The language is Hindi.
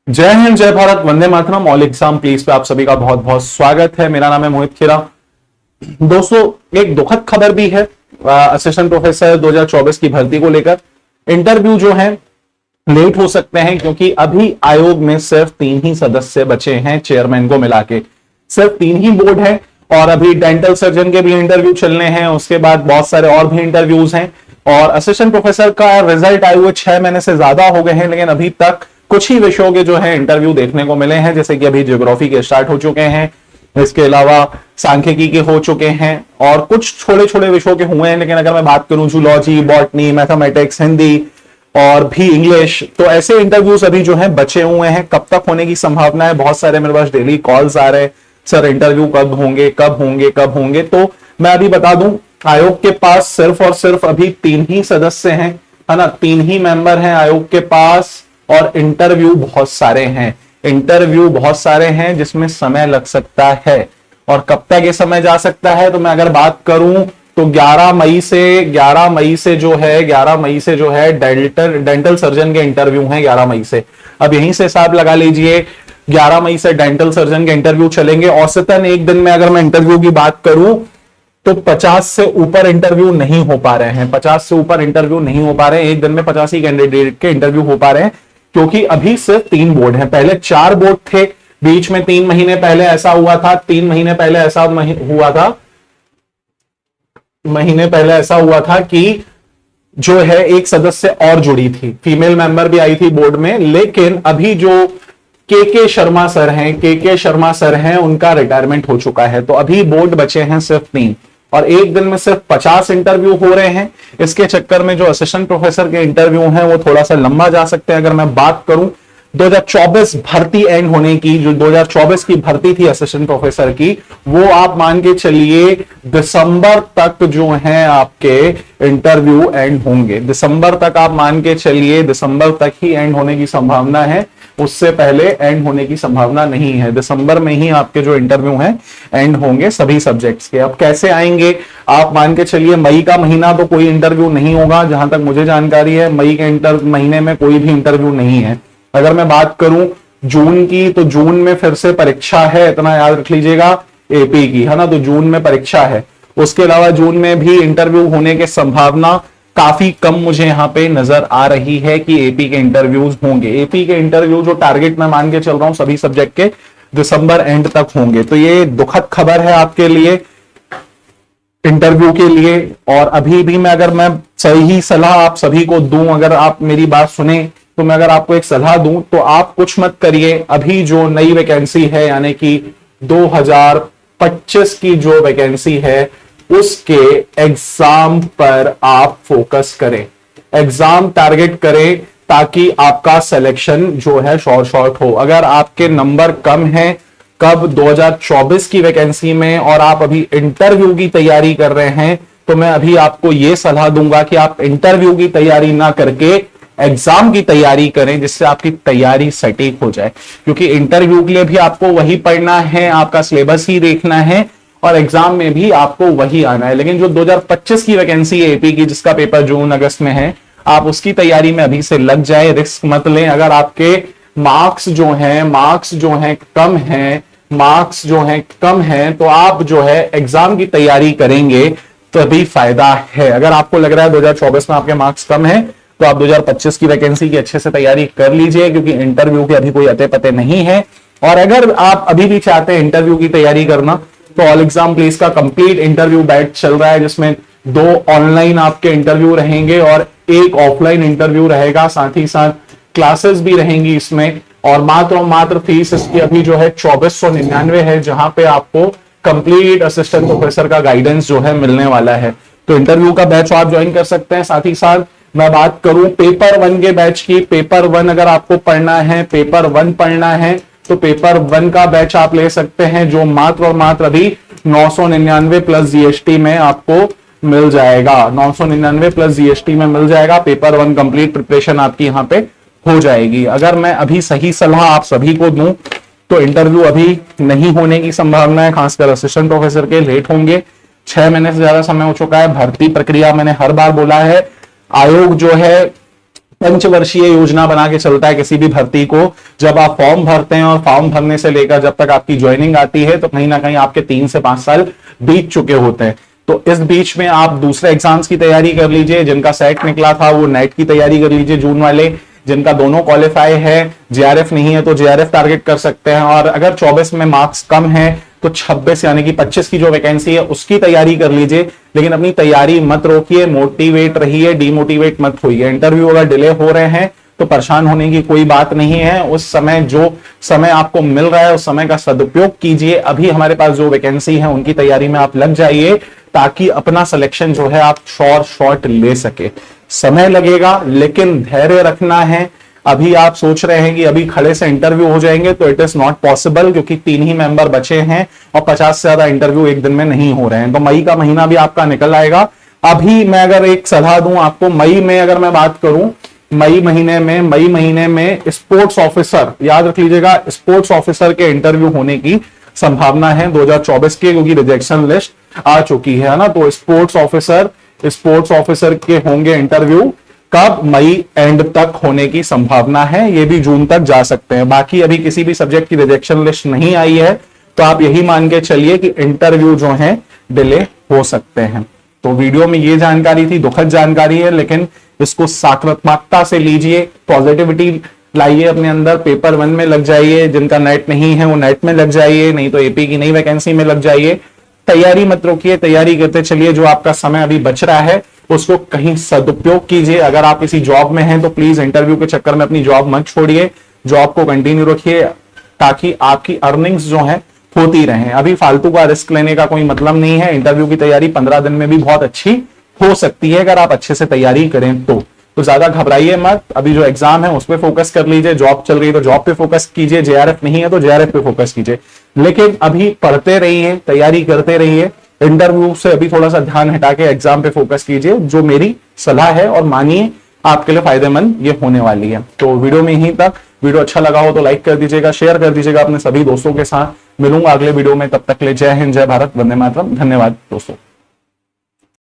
जय हिंद, जय Bharat, Vande Mataram. All exam please pay आप सभी का बहुत बहुत स्वागत है। मेरा नाम है मोहित खेरा। दोस्तों, एक दुखद खबर भी है असिस्टेंट प्रोफेसर 2024 की भर्ती को लेकर। इंटरव्यू जो है लेट हो सकते हैं क्योंकि अभी आयोग में सिर्फ 3 ही सदस्य बचे हैं। चेयरमैन को मिला के सिर्फ 3 ही बोर्ड है और अभी डेंटल सर्जन के भी इंटरव्यू चलने हैं। उसके बाद बहुत सारे और भी इंटरव्यूज हैं और असिस्टेंट प्रोफेसर का रिजल्ट आए हुए 6 महीने से ज्यादा हो गए हैं, लेकिन अभी तक कुछ ही विषयों के जो है इंटरव्यू देखने को मिले हैं। जैसे कि अभी ज्योग्राफी के स्टार्ट हो चुके हैं, इसके अलावा सांख्यिकी के हो चुके हैं और कुछ छोटे छोटे विषयों के हुए हैं। लेकिन अगर मैं बात करूं जूलॉजी, बॉटनी, मैथमेटिक्स, हिंदी और भी इंग्लिश, तो ऐसे इंटरव्यूज अभी जो है बचे हुए हैं। कब तक होने की संभावना है? बहुत सारे मेरे पास डेली कॉल्स आ रहे हैं, सर इंटरव्यू कब होंगे, कब होंगे, कब होंगे। तो मैं अभी बता दूं, आयोग के पास सिर्फ और सिर्फ अभी 3 ही सदस्य हैं, है ना। 3 ही मेंबर हैं आयोग के पास और इंटरव्यू बहुत सारे हैं। इंटरव्यू बहुत सारे हैं जिसमें समय लग सकता है। और कब तक ये समय जा सकता है? तो मैं अगर बात करूं तो 11 मई से जो है डेंटल सर्जन के इंटरव्यू हैं 11 मई से। अब यहीं से हिसाब लगा लीजिए, 11 मई से डेंटल सर्जन के इंटरव्यू चलेंगे। औसतन एक दिन में अगर मैं इंटरव्यू की बात करूं तो 50 से ऊपर इंटरव्यू नहीं हो पा रहे हैं। 50 से ऊपर इंटरव्यू नहीं हो पा रहे हैं। एक दिन में 50 ही कैंडिडेट के इंटरव्यू हो पा रहे हैं क्योंकि अभी सिर्फ 3 बोर्ड हैं। पहले 4 बोर्ड थे, बीच में 3 महीने पहले ऐसा हुआ था। 3 महीने पहले ऐसा हुआ था कि जो है एक सदस्य और जुड़ी थी, फीमेल मेंबर भी आई थी बोर्ड में। लेकिन अभी जो के शर्मा सर हैं उनका रिटायरमेंट हो चुका है, तो अभी बोर्ड बचे हैं सिर्फ 3 और एक दिन में सिर्फ 50 इंटरव्यू हो रहे हैं। इसके चक्कर में जो असिस्टेंट प्रोफेसर के इंटरव्यू हैं वो थोड़ा सा लंबा जा सकते हैं। अगर मैं बात करूं 2024 भर्ती एंड होने की, जो 2024 की भर्ती थी असिस्टेंट प्रोफेसर की, वो आप मान के चलिए दिसंबर तक जो है आपके इंटरव्यू एंड होंगे। दिसंबर तक आप मान के चलिए, दिसंबर तक ही एंड होने की संभावना है, उससे पहले एंड होने की संभावना नहीं है। दिसंबर में ही आपके जो इंटरव्यू हैं एंड होंगे सभी सब्जेक्ट्स के। अब कैसे आएंगे? आप मान के चलिए मई का महीना तो कोई इंटरव्यू नहीं होगा, जहां तक मुझे जानकारी है। मई के महीने में कोई भी इंटरव्यू नहीं है। अगर मैं बात करूं जून की, तो जून में फिर से परीक्षा है, इतना याद रख लीजिएगा, एपी की, है ना। तो जून में परीक्षा है। उसके अलावा जून में भी इंटरव्यू होने की संभावना काफी कम मुझे यहां पे नजर आ रही है कि एपी के इंटरव्यूज होंगे। एपी के इंटरव्यू जो टारगेट मैं मान के चल रहा हूं सभी सब्जेक्ट के, दिसंबर एंड तक होंगे। तो ये दुखद खबर है आपके लिए, इंटरव्यू के लिए। और अभी भी अगर मैं सही सलाह आप सभी को दूं, अगर आप मेरी बात सुने तो मैं अगर आपको एक सलाह दूं तो आप कुछ मत करिए। अभी जो नई वैकेंसी है, यानी कि 2025 की जो वैकेंसी है, उसके एग्जाम पर आप फोकस करें, एग्जाम टारगेट करें, ताकि आपका सिलेक्शन जो है शॉर्ट हो। अगर आपके नंबर कम है कब 2024 की वैकेंसी में और आप अभी इंटरव्यू की तैयारी कर रहे हैं, तो मैं अभी आपको यह सलाह दूंगा कि आप इंटरव्यू की तैयारी ना करके एग्जाम की तैयारी करें, जिससे आपकी तैयारी सटीक हो जाए। क्योंकि इंटरव्यू के लिए भी आपको वही पढ़ना है, आपका सिलेबस ही देखना है और एग्जाम में भी आपको वही आना है। लेकिन जो 2025 की वैकेंसी है एपी की, जिसका पेपर जून अगस्त में है, आप उसकी तैयारी में अभी से लग जाए, रिस्क मत लें। अगर आपके मार्क्स जो हैं कम हैं तो आप जो है एग्जाम की तैयारी करेंगे तभी फायदा है। अगर आपको लग रहा है 2024 में आपके मार्क्स कम है तो आप 2025 की वैकेंसी की अच्छे से तैयारी कर लीजिए, क्योंकि इंटरव्यू के अभी कोई अते पते नहीं है। और अगर आप अभी भी चाहते हैं इंटरव्यू की तैयारी करना, तो ऑल एग्जाम प्लीज का कंप्लीट इंटरव्यू बैच चल रहा है, जिसमें 2 ऑनलाइन आपके इंटरव्यू रहेंगे और 1 ऑफलाइन इंटरव्यू रहेगा। साथ ही साथ क्लासेस भी रहेंगी इसमें। और मात्र फीस इसकी अभी जो है 2499 है, जहां पे आपको कंप्लीट असिस्टेंट प्रोफेसर का गाइडेंस जो है मिलने वाला है। तो इंटरव्यू का बैच आप ज्वाइन कर सकते हैं। साथ ही साथ मैं बात करूं पेपर 1 के बैच की, पेपर 1 अगर आपको पढ़ना है, पेपर 1 पढ़ना है, तो पेपर 1 का बैच आप ले सकते हैं, जो मात्र अभी 999 प्लस जीएसटी में आपको मिल जाएगा। 999 प्लस जीएसटी में मिल जाएगा। पेपर 1 कंप्लीट प्रिपरेशन आपकी यहां पे हो जाएगी। अगर मैं अभी सही सलाह आप सभी को दूं तो इंटरव्यू अभी नहीं होने की संभावना है, खासकर असिस्टेंट प्रोफेसर के लेट होंगे। 6 महीने से ज्यादा समय हो चुका है। भर्ती प्रक्रिया मैंने हर बार बोला है, आयोग जो है पंचवर्षीय योजना बना के चलता है किसी भी भर्ती को। जब आप फॉर्म भरते हैं और फॉर्म भरने से लेकर जब तक आपकी ज्वाइनिंग आती है तो कहीं ना कहीं आपके 3 से 5 साल बीत चुके होते हैं। तो इस बीच में आप दूसरे एग्जाम्स की तैयारी कर लीजिए, जिनका सेट निकला था वो नेट की तैयारी कर लीजिए जून वाले, जिनका दोनों क्वालिफाई है, जेआरएफ नहीं है तो जेआरएफ टारगेट कर सकते हैं, और अगर 24 में मार्क्स कम है तो 26 यानी कि 25 की जो वैकेंसी है उसकी तैयारी कर लीजिए। लेकिन अपनी तैयारी मत रोकिए, मोटिवेट रहिए, डीमोटिवेट मत होइए। इंटरव्यू अगर डिले हो रहे हैं तो परेशान होने की कोई बात नहीं है। उस समय जो समय आपको मिल रहा है उस समय का सदुपयोग कीजिए। अभी हमारे पास जो वैकेंसी है उनकी तैयारी में आप लग जाइए ताकि अपना सिलेक्शन जो है आप शॉर्ट ले सके। समय लगेगा लेकिन धैर्य रखना है। अभी आप सोच रहे हैं कि अभी खड़े से इंटरव्यू हो जाएंगे तो इट इज नॉट पॉसिबल, क्योंकि 3 ही मेंबर बचे हैं और 50 से ज्यादा इंटरव्यू एक दिन में नहीं हो रहे हैं। तो मई का महीना भी आपका निकल आएगा। अभी मैं अगर एक सलाह दूं आपको, मई में अगर मैं बात करूं, मई महीने में स्पोर्ट्स ऑफिसर, याद रख लीजिएगा, स्पोर्ट्स ऑफिसर के इंटरव्यू होने की संभावना है 2024 के, क्योंकि रिजेक्शन लिस्ट आ चुकी है ना। तो स्पोर्ट्स ऑफिसर के होंगे इंटरव्यू कब, मई एंड तक होने की संभावना है। ये भी जून तक जा सकते हैं। बाकी अभी किसी भी सब्जेक्ट की रिजेक्शन लिस्ट नहीं आई है तो आप यही मान के चलिए कि इंटरव्यू जो है डिले हो सकते हैं। तो वीडियो में ये जानकारी थी, दुखद जानकारी है, लेकिन इसको सकारात्मकता से लीजिए, पॉजिटिविटी लाइए अपने अंदर। पेपर 1 में लग जाइए, जिनका नेट नहीं है वो नेट में लग जाइए, नहीं तो एपी की नई वैकेंसी में लग जाइए। तैयारी मत रोकिए, तैयारी करते चलिए। जो आपका समय अभी बच रहा है उसको कहीं सदुपयोग कीजिए। अगर आप किसी जॉब में हैं तो प्लीज इंटरव्यू के चक्कर में अपनी जॉब मत छोड़िए, जॉब को कंटिन्यू रखिए ताकि आपकी अर्निंग्स जो है होती रहें। अभी फालतू का रिस्क लेने का कोई मतलब नहीं है। इंटरव्यू की तैयारी 15 दिन में भी बहुत अच्छी हो सकती है अगर आप अच्छे से तैयारी करें तो ज्यादा घबराइए मत। अभी जो एग्जाम है उस पर फोकस कर लीजिए, जॉब चल रही है तो जॉब पे फोकस कीजिए, जेआरएफ नहीं है तो जेआरएफ पे फोकस कीजिए। लेकिन अभी पढ़ते रहिए, तैयारी करते रहिए। इंटरव्यू से अभी थोड़ा सा ध्यान हटा के एग्जाम पे फोकस कीजिए, जो मेरी सलाह है, और मानिए आपके लिए फायदेमंद ये होने वाली है। तो वीडियो में यहीं तक। वीडियो अच्छा लगा हो तो लाइक कर दीजिएगा, शेयर कर दीजिएगा अपने सभी दोस्तों के साथ। मिलूंगा अगले वीडियो में, तब तक ले जय हिंद, जय भारत, वंदे मातरम। धन्यवाद दोस्तों।